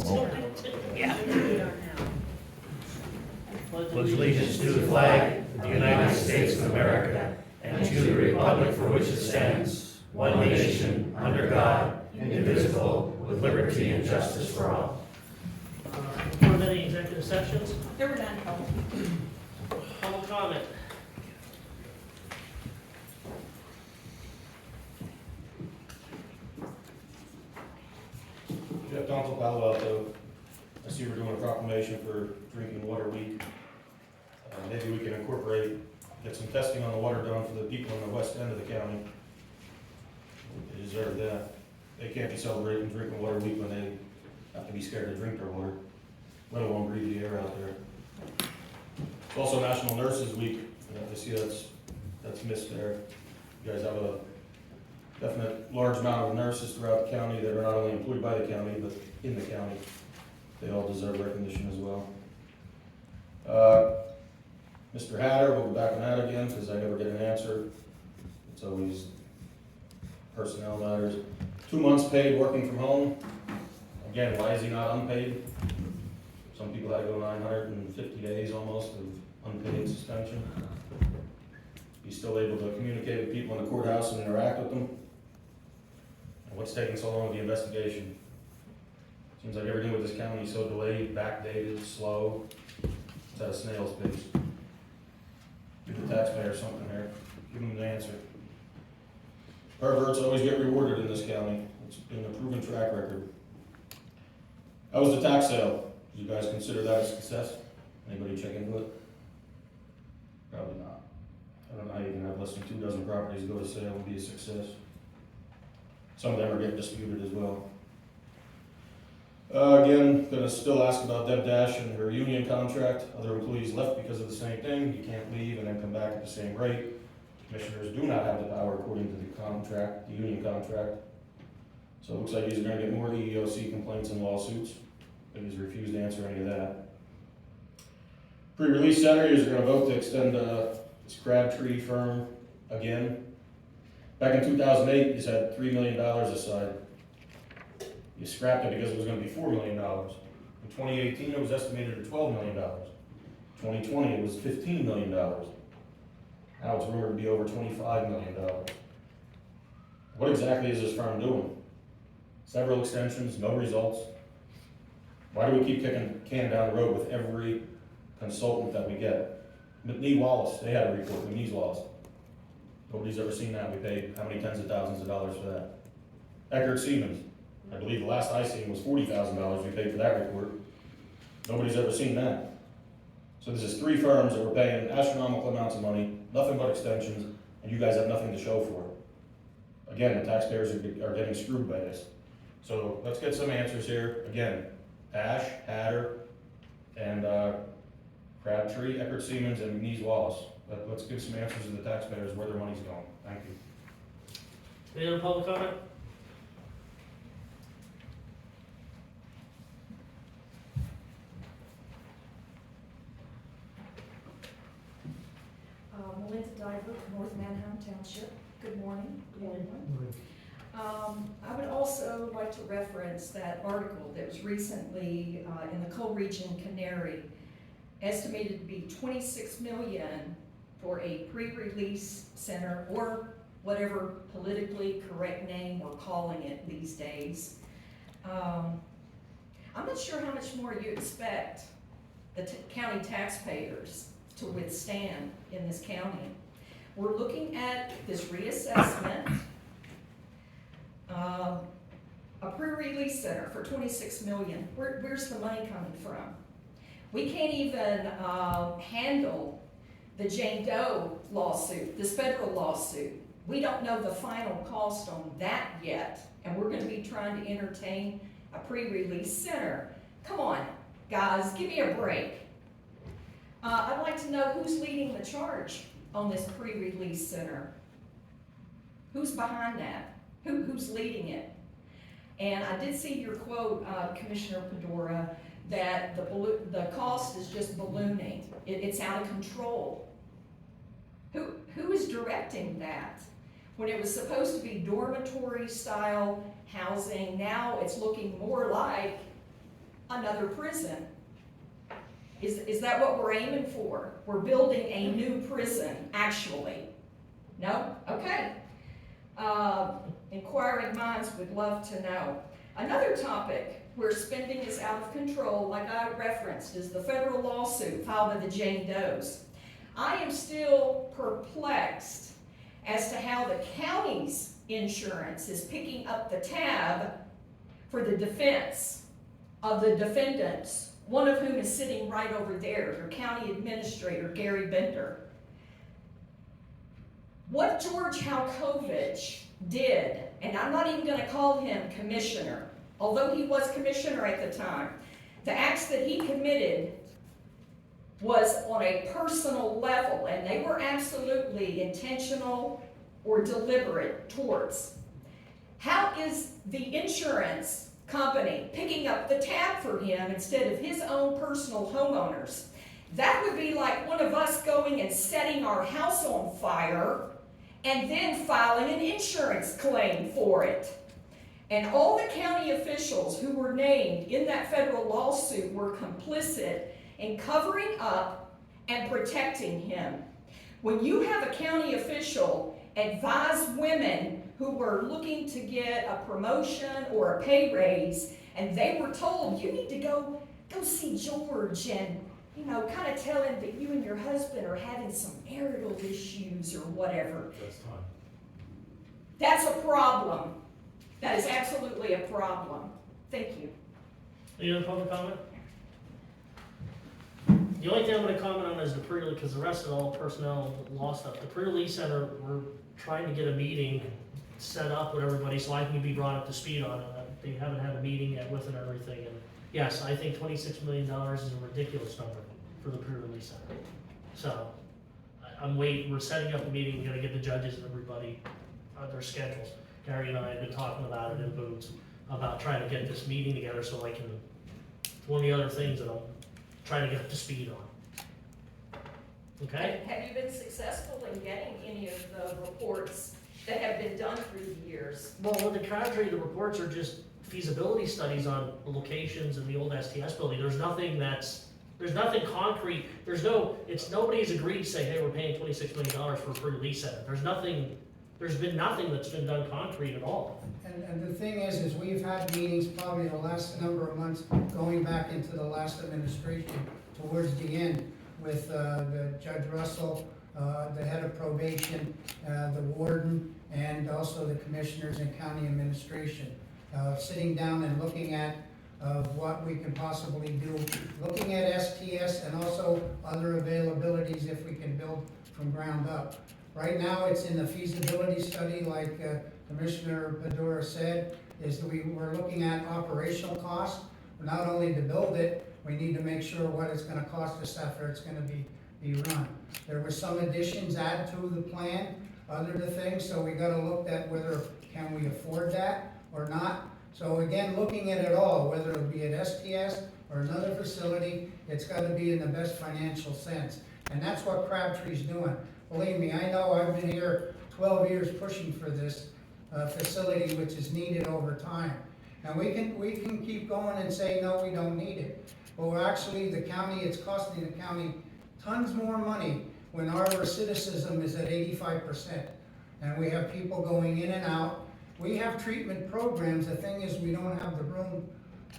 Yeah. Pledge allegiance to the flag of the United States of America and to the republic for which it stands, one nation, under God, indivisible, with liberty and justice for all. Before any executive sessions, There were none held. public comment. Jeff Donald, Palo Alto. I see we're doing a proclamation for Drinking Water Week. Maybe we can incorporate, get some testing on the water done for the people in the west end of the county. They deserve that. They can't be celebrating Drinking Water Week when they have to be scared to drink their water, let alone breathe the air out there. It's also National Nurses Week. I see that's missed there. You guys have a definite large amount of nurses throughout the county that are not only employed by the county, but in the county. They all deserve recognition as well. Mr. Hatter, we'll go back on that again, because I never get an answer. It's always personnel matters. 2 months paid working from home. Again, why is he not unpaid? Some people had to go 950 days almost of unpaid suspension. He's still able to communicate with people in the courthouse and interact with them. And what's taking so long with the investigation? Seems like everything with this county is so delayed, backdated, slow. It's at a snail's pace. Give the taxpayer something there. Give them an answer. Perverts always get rewarded in this county. It's been a proven track record. How was the tax sale? Do you guys consider that a success? Anybody check into it? Probably not. I don't know how you can have less than 24 properties go to sale and be a success. Some of them are getting disputed as well. Again, gonna still ask about Deb Dash and her union contract. Other employees left because of the same thing. You can't leave and then come back at the same rate. Commissioners do not have the power according to the contract, the union contract. So it looks like he's gonna get more EEOC complaints and lawsuits, but he's refused to answer any of that. Pre-release center, you're gonna vote to extend this Crabtree firm again. Back in 2008, you had $3 million aside. You scrapped it because it was gonna be $4 million. In 2018, it was estimated at $12 million. 2020, it was $15 million. Now it's rumored to be over $25 million. What exactly is this firm doing? Several extensions, no results. Why do we keep kicking the can down the road with every consultant that we get? McNee Wallace, they had a report, McNee's Wallace. Nobody's ever seen that. We paid how many tens of thousands of dollars for that? Eckerd Siemens, I believe the last I seen was $40,000 we paid for that report. Nobody's ever seen that. So this is 3 firms that were paying astronomical amounts of money, nothing but extensions, and you guys have nothing to show for it. Again, the taxpayers are getting screwed by this. So let's get some answers here. Again, Ash, Hatter, and Crabtree, Eckerd Siemens, and McNee's Wallace. Let's give some answers to the taxpayers where their money's going. Thank you. Any other public comment? Melinda Diver, North Manheim Township. Good morning. Good morning. I would also like to reference that article that was recently in the Coal Region Canary, estimated to be $26 million for a pre-release center, or whatever politically correct name we're calling it these days. I'm not sure how much more you expect the county taxpayers to withstand in this county. We're looking at this reassessment, a pre-release center for $26 million. Where's the money coming from? We can't even handle the Jane Doe lawsuit, this federal lawsuit. We don't know the final cost on that yet, and we're gonna be trying to entertain a pre-release center. Come on, guys, give me a break. I'd like to know who's leading the charge on this pre-release center. Who's behind that? Who's leading it? And I did see your quote, Commissioner Pedora, that the cost is just ballooning. It's out of control. Who is directing that? When it was supposed to be dormitory style housing, now it's looking more like another prison. Is that what we're aiming for? We're building a new prison, actually. No? Okay. Inquiring minds would love to know. Another topic where spending is out of control, like I referenced, is the federal lawsuit filed by the Jane Does. I am still perplexed as to how the county's insurance is picking up the tab for the defense of the defendants, one of whom is sitting right over there, your county administrator, Gary Bender. What George Halkovich did, and I'm not even going to call him commissioner, although he was commissioner at the time, the acts that he committed was on a personal level, and they were absolutely intentional or deliberate torts. How is the insurance company picking up the tab for him instead of his own personal homeowners? That would be like one of us going and setting our house on fire and then filing an insurance claim for it. And all the county officials who were named in that federal lawsuit were complicit in covering up and protecting him. When you have a county official advise women who were looking to get a promotion or a pay raise, and they were told, you need to go see George and, kind of tell him that you and your husband are having some marital issues or whatever. That's fine. That's a problem. That is absolutely a problem. Thank you. Any other public comment? The only thing I'm gonna comment on is the pre-release, because the rest of all personnel law stuff. The pre-release center, we're trying to get a meeting set up with everybody so I can be brought up to speed on it. They haven't had a meeting yet with it and everything. And yes, I think $26 million is a ridiculous number for the pre-release center. So I'm waiting, we're setting up a meeting, we're gonna get the judges and everybody on their schedules. Gary and I have been talking about it in booths, about trying to get this meeting together so I can, one of the other things that I'm trying to get up to speed on. Okay? Have you been successful in getting any of the reports that have been done through the years? Well, with the Crabtree, the reports are just feasibility studies on the locations in the old STS building. There's nothing concrete. Nobody's agreed to say, hey, we're paying $26 million for a free lease center. There's been nothing that's been done concrete at all. And the thing is we've had meetings probably the last number of months, going back into the last administration, towards the end, with the Judge Russell, the head of probation, the warden, and also the commissioners and county administration, sitting down and looking at what we can possibly do, looking at STS and also other availabilities if we can build from ground up. Right now, it's in the feasibility study, like Commissioner Padura said, is that we're looking at operational costs. Not only to build it, we need to make sure what it's gonna cost us after it's gonna be run. There were some additions added to the plan, other things, so we gotta look at whether can we afford that or not. So again, looking at it all, whether it be at STS or another facility, it's gotta be in the best financial sense. And that's what Crabtree's doing. Believe me, I know I've been here 12 years pushing for this facility, which is needed over time. And we can keep going and say, no, we don't need it. But we're actually, it's costing the county tons more money when our recidivism is at 85%. And we have people going in and out. We have treatment programs. The thing is, we don't have the room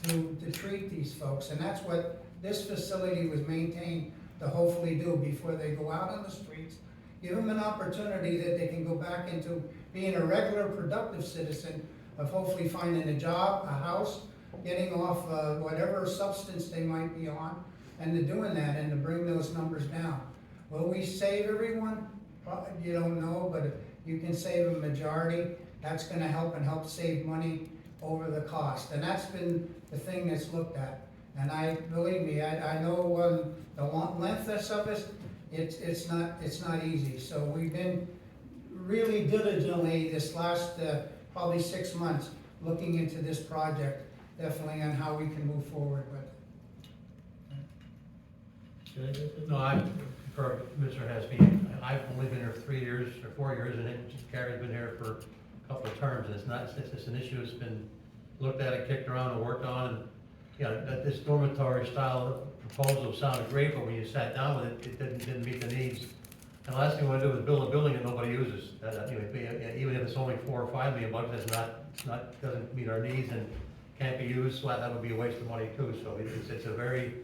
to treat these folks. And that's what this facility was maintained to hopefully do before they go out on the streets. Give them an opportunity that they can go back into being a regular productive citizen, of hopefully finding a job, a house, getting off whatever substance they might be on, and to doing that and to bring those numbers down. Will we save everyone? You don't know, but if you can save a majority, that's gonna help save money over the cost. And that's been the thing that's looked at. And believe me, I know the length of it, it's not easy. So we've been really diligently this last probably 6 months looking into this project, definitely on how we can move forward with it. No, I concur with Mr. Hesby. I've only been here 3 years or 4 years, and Gary's been here for a couple of terms, and it's an issue that's been looked at and kicked around and worked on, and that this dormitory style proposal sounded great, but when you sat down with it, it didn't meet the needs. And the last thing we want to do is build a building that nobody uses. Even if it's only $4 or $5 million, that's doesn't meet our needs and can't be used, so that would be a waste of money too. So it's a very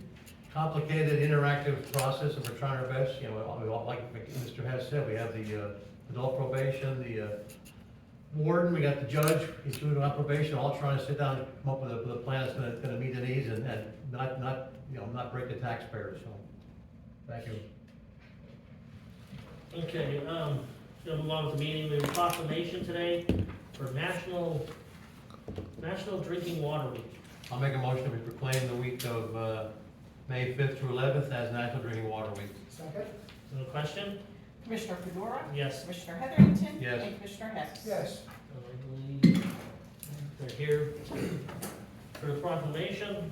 complicated, interactive process, and we're trying our best. We all, like Mr. Hess said, we have the adult probation, the warden, we got the judge, he's doing on probation, all trying to sit down and come up with a plan that's gonna meet the needs and not break the taxpayers. So, thank you. Okay, gonna move on with the meeting. We have a proclamation today for National Drinking Water Week. I'll make a motion to proclaim the week of May 5th through 11th as National Drinking Water Week. Second? No question? Commissioner Fedora? Yes. Commissioner Heatherington? Yes. And Commissioner Hess? Yes. I believe they're here for the proclamation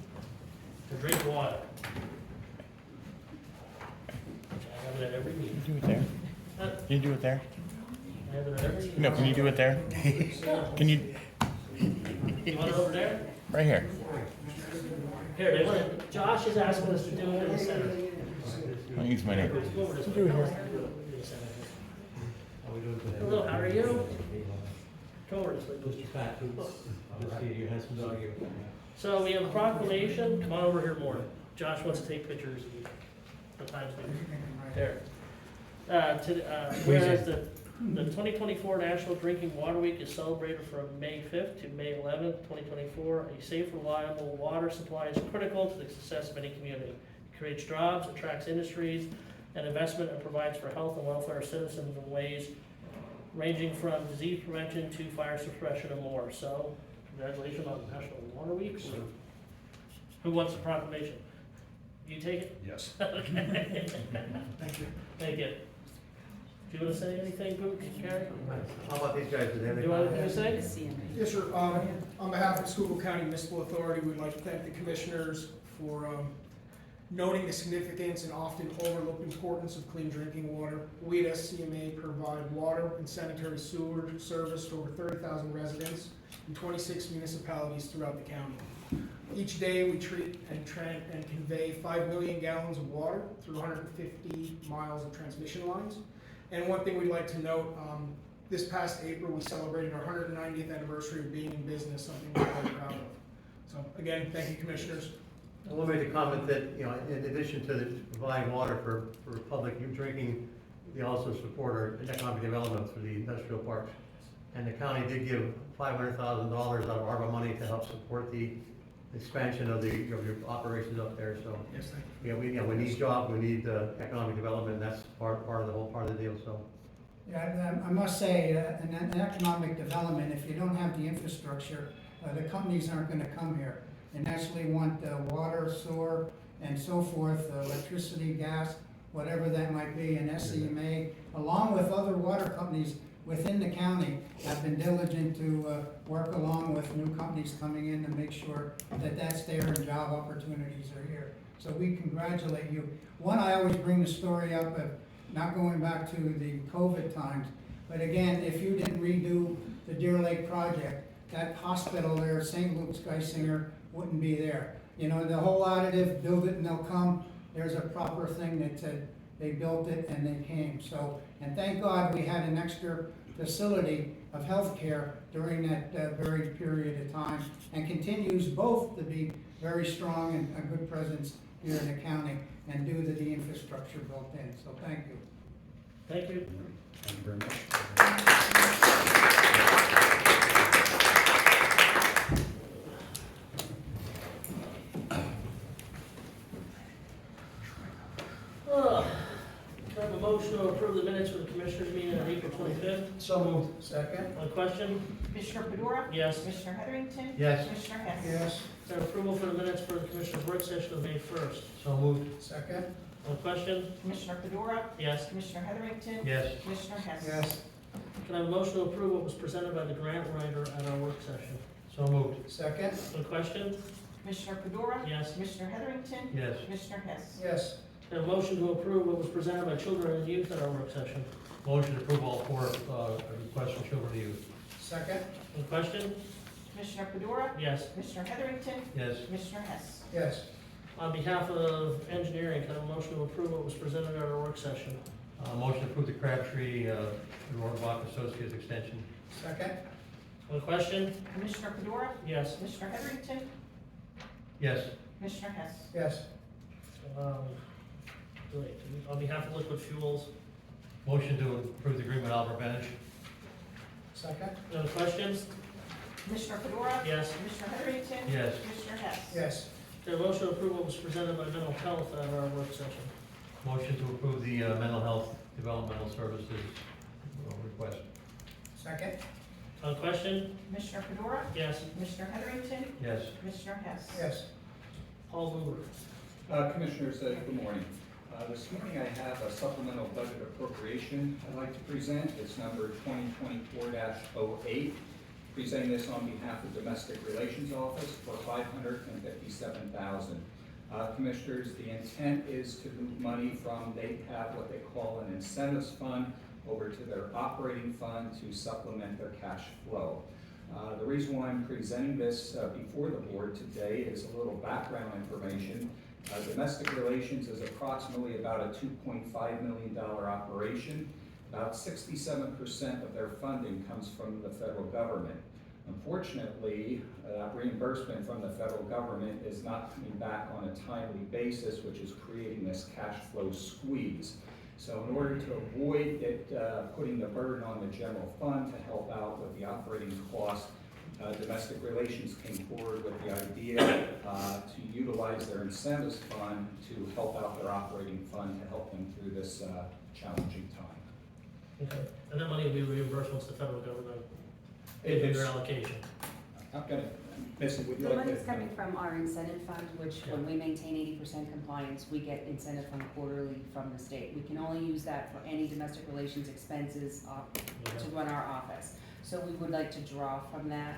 to drink water. I have it at every meeting. Do it there. Huh? Can you do it there? I have it at every meeting. No, can you do it there? Can you, You want it over there? right here? Here, they want, Josh is asking us to do it in the center. I'll use my name. Go over this way. Hello, how are you? Come over this way. Mr. Pat, just see your handsome dog here. So we have a proclamation, come on over here more. Josh wants to take pictures of the times there. Whereas the 2024 National Drinking Water Week is celebrated from May 5th to May 11th, 2024. A safe, reliable water supply is critical to the success of any community. It creates jobs, attracts industries and investment, and provides for health and welfare of citizens in ways ranging from disease prevention to fire suppression and more. So, congratulations on National Water Week. Who wants the proclamation? You take it? Yes. Okay. Thank you. Thank you. Do you want to say anything, Boots, Karen? How about these guys? Do they have Do any you want comments? anything to say? Yes, sir. On behalf of Schuylkill County Municipal Authority, we'd like to thank the commissioners for noting the significance and often overlooked importance of clean drinking water. We at SCMA provide water and sanitary sewer service to over 30,000 residents in 26 municipalities throughout the county. Each day, we treat and convey 5 million gallons of water through 150 miles of transmission lines. And one thing we'd like to note, this past April, we celebrated our 190th anniversary of being in business, something we're very proud of. So again, thank you, commissioners. I want to make the comment that, in addition to providing water for public drinking, we also support our economic development through the industrial parks. And the county did give $500,000 out of ARPA money to help support the expansion of your operations up there. So, Yes, thank you. we need jobs, we need economic development, and that's part of the whole part of the deal, so. Yeah, I must say, in economic development, if you don't have the infrastructure, the companies aren't gonna come here. They naturally want water, sewer, and so forth, electricity, gas, whatever that might be, and SCMA, along with other water companies within the county, have been diligent to work along with new companies coming in to make sure that that's there and job opportunities are here. So we congratulate you. One, I always bring the story up of not going back to the COVID times, but again, if you didn't redo the Deer Lake project, that hospital there, St. Luke's Geisinger, wouldn't be there. The whole additive, build it and they'll come, there's a proper thing that said they built it and they came. So, and thank God we had an extra facility of healthcare during that very period of time, and continues both to be very strong and a good presence here in the county, and due to the infrastructure built in. So thank you. Thank you. Thank you very much. Can I have a motion to approve the minutes for the commissioners meeting on April 25th? So moved. Second? On question? Commissioner Fedora? Yes. Commissioner Heatherington? Yes. Commissioner Hess? Yes. Can I have approval for the minutes for the commissioners work session of May 1st? So moved. Second? On question? Commissioner Fedora? Yes. Commissioner Heatherington? Yes. Commissioner Hess? Yes. Can I have a motion to approve what was presented by the grant writer at our work session? So moved. Second? On question? Commissioner Fedora? Yes. Commissioner Heatherington? Yes. Commissioner Hess? Yes. Can I have a motion to approve what was presented by children and youth at our work session? Motion to approve all 4 requests from children and youth. Second? On question? Commissioner Fedora, Yes. Commissioner Heatherington, Yes. Commissioner Hess. Yes. On behalf of engineering, can I have a motion to approve what was presented at our work session? Motion to approve the Crabtree Rohrbaugh Associates extension. Second? On the question? Commissioner Fedora, Yes. Commissioner Heatherington, Yes. Commissioner Hess. Yes. Wait, on behalf of liquid fuels, Motion to approve the agreement with Oliver Benich. Second? on the question? Commissioner Fedora, Yes. Commissioner Heatherington, Yes. Commissioner Hess. Yes. Can I have a motion to approve what was presented by mental health at our work session? Motion to approve the mental health developmental services request. Second? On the question? Commissioner Fedora, Yes. Commissioner Heatherington, Yes. Commissioner Hess. Yes. Paul Blumer. Commissioners, good morning. This morning I have a supplemental budget appropriation I'd like to present. It's number 2024-08. Presenting this on behalf of Domestic Relations Office for $557,000. Commissioners, the intent is to move money from, they have what they call an incentives fund over to their operating fund to supplement their cash flow. The reason why I'm presenting this before the board today is a little background information. Domestic Relations is approximately about a $2.5 million operation. About 67% of their funding comes from the federal government. Unfortunately, reimbursement from the federal government is not coming back on a timely basis, which is creating this cash flow squeeze. So in order to avoid it putting the burden on the general fund to help out with the operating cost, Domestic Relations came forward with the idea to utilize their incentives fund to help out their operating fund to help them through this challenging time. Okay. And that money will be reimbursed once the federal government It's- pays their allocation. I'm gonna, Missy, would you The like to? money's coming from our incentive fund, which when we maintain 80% compliance, we get incentive fund quarterly from the state. We can only use that for any domestic relations expenses to run our office. So we would like to draw from that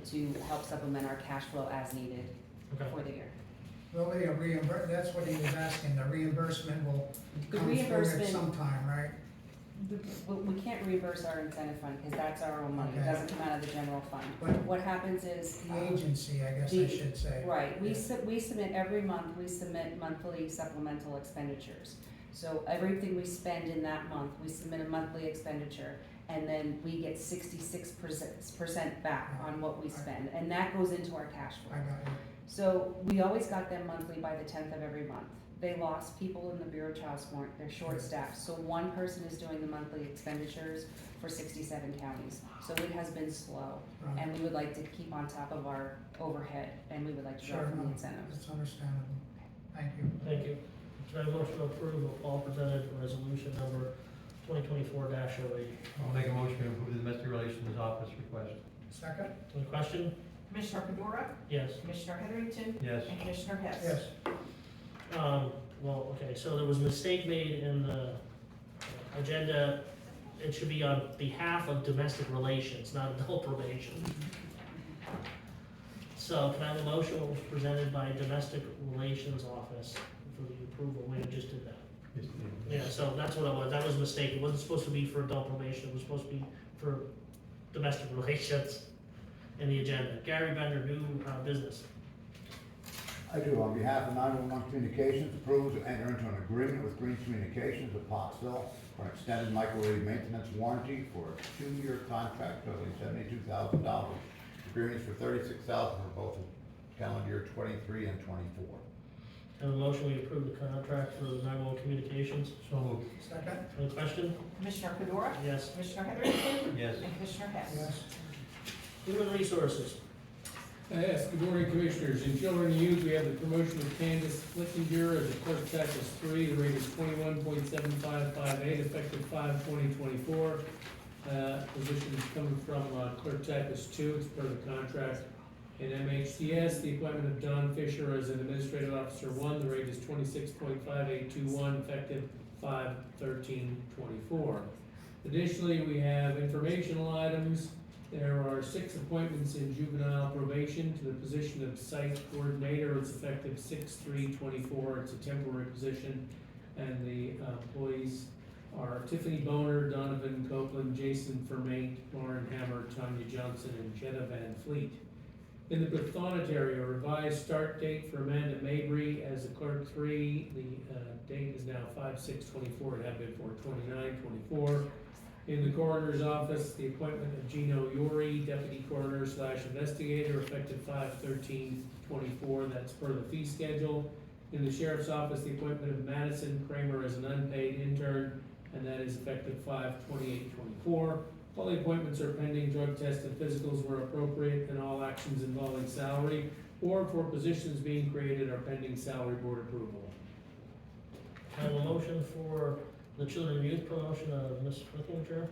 to help supplement our cash flow as needed Okay. for the year. Will be a that's what he was asking, the reimbursement will The come through at reimbursement- some time, right? We can't reimburse our incentive fund because that's our own money. It Okay. doesn't come out of the general fund. But What happens is. the agency, I guess I the- should say. Right, we submit every month, we submit monthly supplemental expenditures. So everything we spend in that month, we submit a monthly expenditure, and then we get 66% back on what we spend, and that goes into our cash I flow. got you. So we always got them monthly by the 10th of every month. They lost people in the Bureau of Child Support, they're short-staffed, so one person is doing the monthly expenditures for 67 counties. So it has been slow, Right. and we would like to keep on top of our overhead, and we would like to draw Sure, from the no, incentives. it's understandable. Thank you. Thank you. Can I have a motion to approve what Paul presented, resolution number 2024-08? I'll make a motion to approve the domestic relations office request. Second? On the question? Commissioner Fedora, Yes. Commissioner Heatherington, Yes. and Commissioner Hess. Yes. Well, okay, so there was a mistake made in the agenda. It should be on behalf of domestic relations, not adult probation. So can I have a motion that was presented by domestic relations office for the approval? We just did that. Yes, Yeah, so that's what it was. That was a mistake. It wasn't supposed to be for adult probation. It was supposed to be for domestic relations in the agenda. Gary Bender, new business. I do, on behalf of 911 Communications, approve to enter into an agreement with Green Communications of Pottsville for an extended microwave maintenance warranty for a 2-year contract totaling $72,000. Agreements for $36,000 for both calendar year 23 and 24. Have a motion, we approve the contract for the 911 communications. So moved. Second? Any question? Commissioner Fedora, Yes. Commissioner Heatherington, Yes. and Commissioner Hess. Yes. Human resources. Yes, good morning, Commissioners. In Children and Youth, we have the promotion of Candace Flickinger as a clerk Texas 3. The rate is 21.7558, effective 5/2024. Position is coming from clerk Texas 2, it's per the contract. In MHTS, the appointment of Don Fisher as an administrative officer 1. The rate is 26.5821, effective 5/13/24. Additionally, we have informational items. There are 6 appointments in juvenile probation to the position of site coordinator. It's effective 6/3/24. It's a temporary position. And the employees are Tiffany Boner, Donovan Copeland, Jason Fermain, Lauren Hammer, Tanya Johnson, and Jenna Van Fleet. In the Bethonetary, a revised start date for Amanda Mabry as the clerk 3. The date is now 5/6/24, it had been for 29/24. In the coroner's office, the appointment of Gino Yori, deputy coroner / investigator, effective 5/13/24, that's per the fee schedule. In the sheriff's office, the appointment of Madison Kramer as an unpaid intern, and that is effective 5/28/24. All the appointments are pending, drug tests and physicals were appropriate, and all actions involving salary or for positions being created are pending salary board approval. I have a motion for the children and youth promotion of Ms. Whittinger.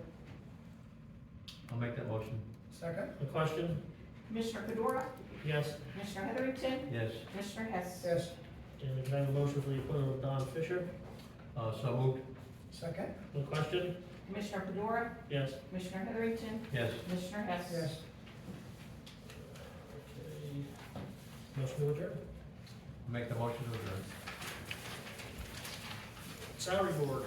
I'll make that motion. Second? A question? Commissioner Fedora, Yes. Commissioner Heatherington, Yes. Commissioner Hess. Yes. And can I have a motion for the appointment of Don Fisher? So moved. Second? A question? Commissioner Fedora, Yes. Commissioner Heatherington, Yes. Commissioner Hess. Yes. Okay. Motion to adjourn. Make the motion to adjourn. Salary board.